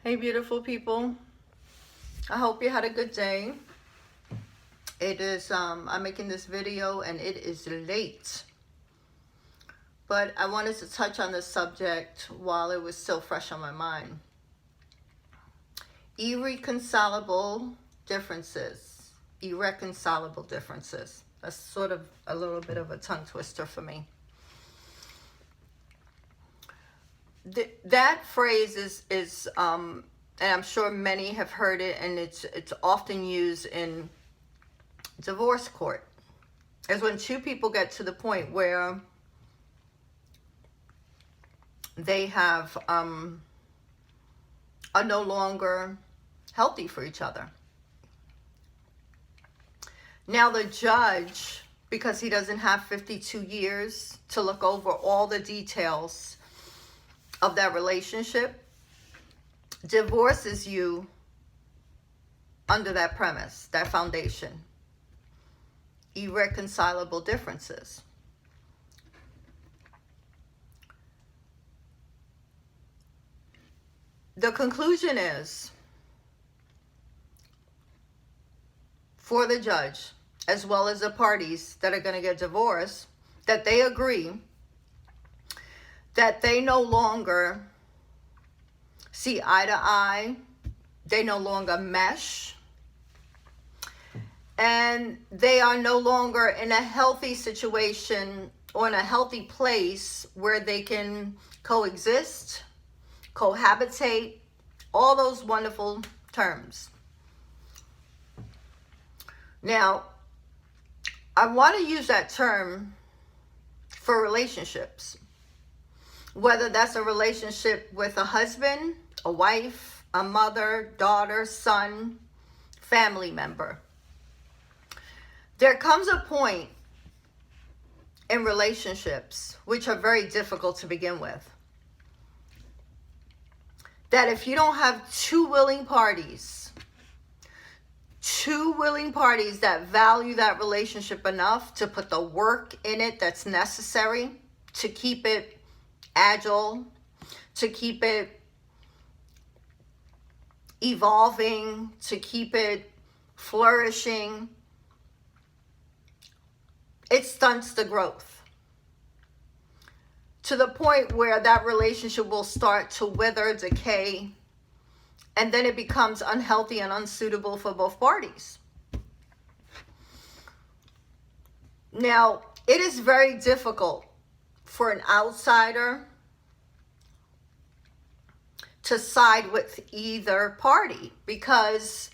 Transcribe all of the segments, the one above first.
Hey, beautiful people. I hope you had a good day. It is, I'm making this video and it is late. But I wanted to touch on this subject while it was still fresh on my mind. Irreconcilable differences. Irreconcilable differences. That's sort of a little bit of a tongue twister for me. That phrase is and I'm sure many have heard it, and it's often used in divorce court. Is when two people get to the point where they have are no longer healthy for each other. Now the judge, because he doesn't have 52 years to look over all the details of that relationship, divorces you under that premise, that foundation. Irreconcilable differences. The conclusion is, for the judge, as well as the parties that are going to get divorced, that they agree that they no longer see eye to eye, they no longer mesh, and they are no longer in a healthy situation or in a healthy place where they can coexist, cohabitate, all those wonderful terms. Now, I want to use that term for relationships. Whether that's a relationship with a husband, a wife, a mother, daughter, son, family member. There comes a point in relationships, which are very difficult to begin with, that if you don't have two willing parties that value that relationship enough to put the work in it that's necessary to keep it agile, to keep it evolving, to keep it flourishing, it stunts the growth to the point where that relationship will start to wither, decay, and then it becomes unhealthy and unsuitable for both parties. Now, it is very difficult for an outsider to side with either party, because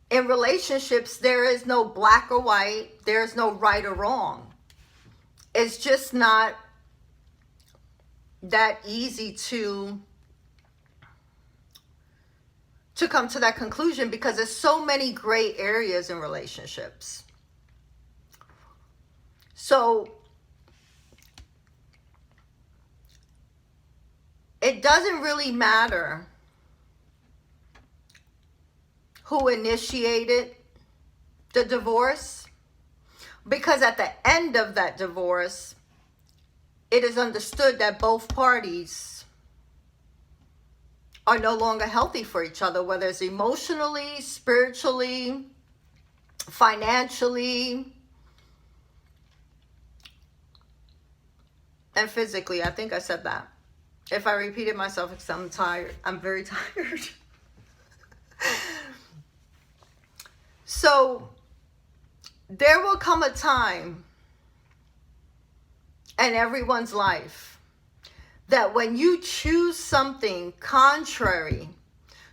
in relationships there is no black or white, there's no right or wrong. It's just not that easy to come to that conclusion, because there's so many gray areas in relationships. So it doesn't really matter who initiated the divorce, because at the end of that divorce, it is understood that both parties are no longer healthy for each other, whether it's emotionally, spiritually, financially, and physically. I think I said that. If I repeated myself, because I'm tired. I'm very tired. So there will come a time in everyone's life that when you choose something contrary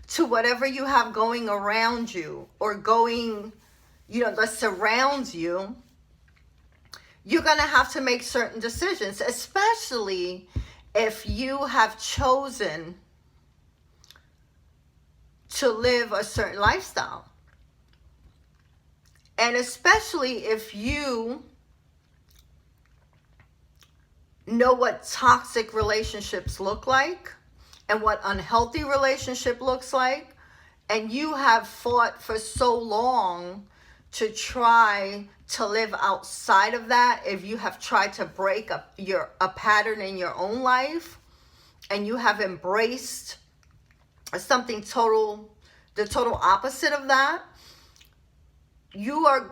to whatever you have going around you or going, that surrounds you, you're going to have to make certain decisions, especially if you have chosen to live a certain lifestyle. And especially if you know what toxic relationships look like and what unhealthy relationship looks like, and you have fought for so long to try to live outside of that, if you have tried to break up a pattern in your own life, and you have embraced something the total opposite of that, you are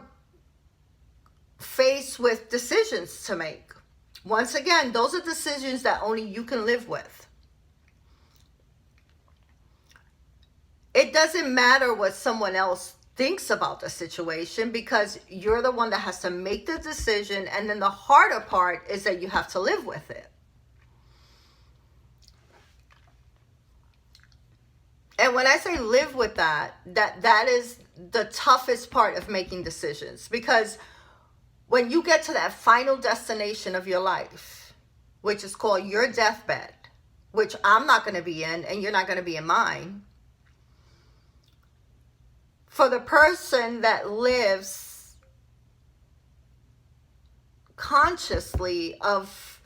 faced with decisions to make. Once again, those are decisions that only you can live with. It doesn't matter what someone else thinks about the situation, because you're the one that has to make the decision, and then the harder part is that you have to live with it. And when I say live with that is the toughest part of making decisions, because when you get to that final destination of your life, which is called your deathbed, which I'm not going to be in and you're not going to be in mine, for the person that lives consciously of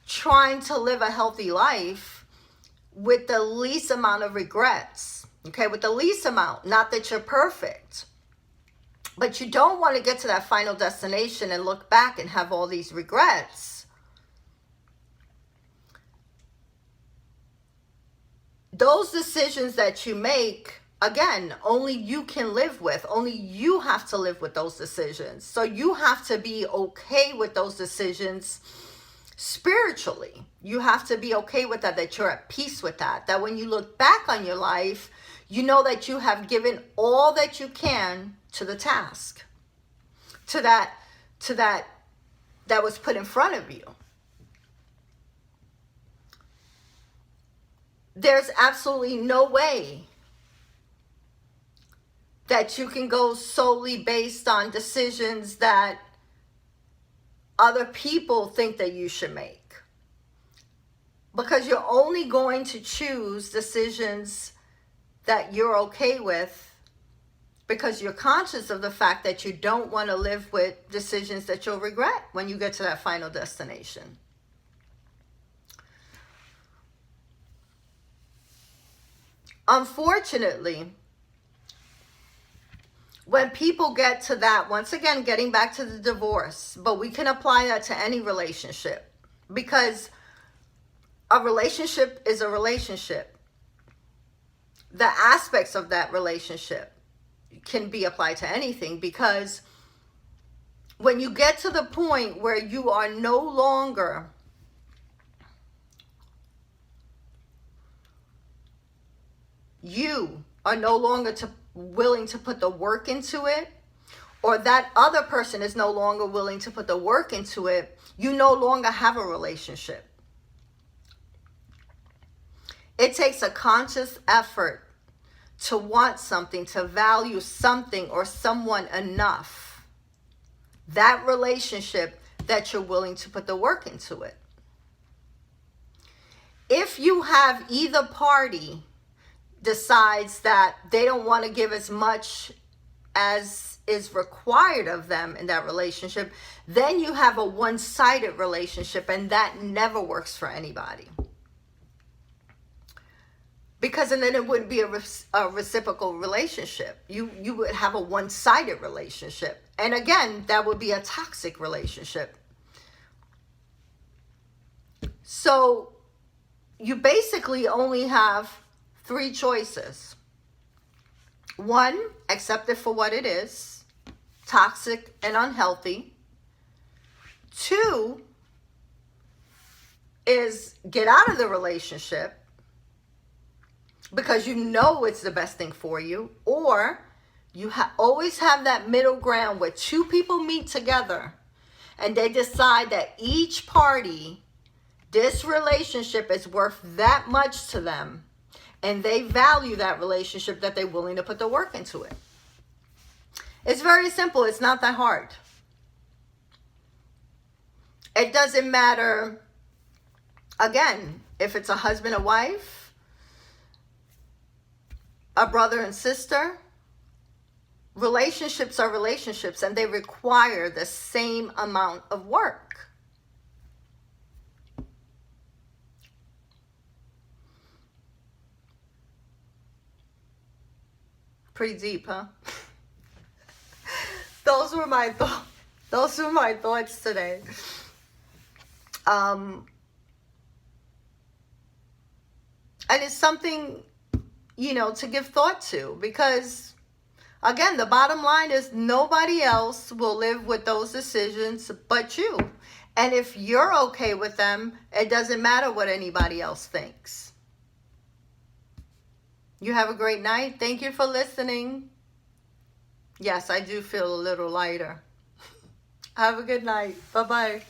trying to live a healthy life with the least amount of regrets, okay, with the least amount, not that you're perfect, but you don't want to get to that final destination and look back and have all these regrets. Those decisions that you make, again, only you can live with. Only you have to live with those decisions. So you have to be okay with those decisions spiritually. You have to be okay with that you're at peace with that. That when you look back on your life, you know that you have given all that you can to the task, to that was put in front of you. There's absolutely no way that you can go solely based on decisions that other people think that you should make, because you're only going to choose decisions that you're okay with, because you're conscious of the fact that you don't want to live with decisions that you'll regret when you get to that final destination. Unfortunately, when people get to that, once again, getting back to the divorce, but we can apply that to any relationship, because a relationship is a relationship. The aspects of that relationship can be applied to anything, because when you get to the point where you are no longer willing to put the work into it, or that other person is no longer willing to put the work into it, you no longer have a relationship. It takes a conscious effort to want something, to value something or someone enough, that relationship, that you're willing to put the work into it. If you have either party decides that they don't want to give as much as is required of them in that relationship, then you have a one-sided relationship, and that never works for anybody. Because then it wouldn't be a reciprocal relationship. You would have a one-sided relationship. And again, that would be a toxic relationship. So you basically only have three choices. One, accept it for what it is, toxic and unhealthy. Two is get out of the relationship, because you know it's the best thing for you. Or you always have that middle ground where two people meet together and they decide that each party, this relationship is worth that much to them, and they value that relationship, that they're willing to put the work into it. It's very simple. It's not that hard. It doesn't matter, again, if it's a husband and wife, a brother and sister. Relationships are relationships, and they require the same amount of work. Pretty deep, huh? Those were my thoughts today. And it's something to give thought to, because again, the bottom line is nobody else will live with those decisions but you. And if you're okay with them, it doesn't matter what anybody else thinks. You have a great night. Thank you for listening. Yes, I do feel a little lighter. Have a good night. Bye-bye.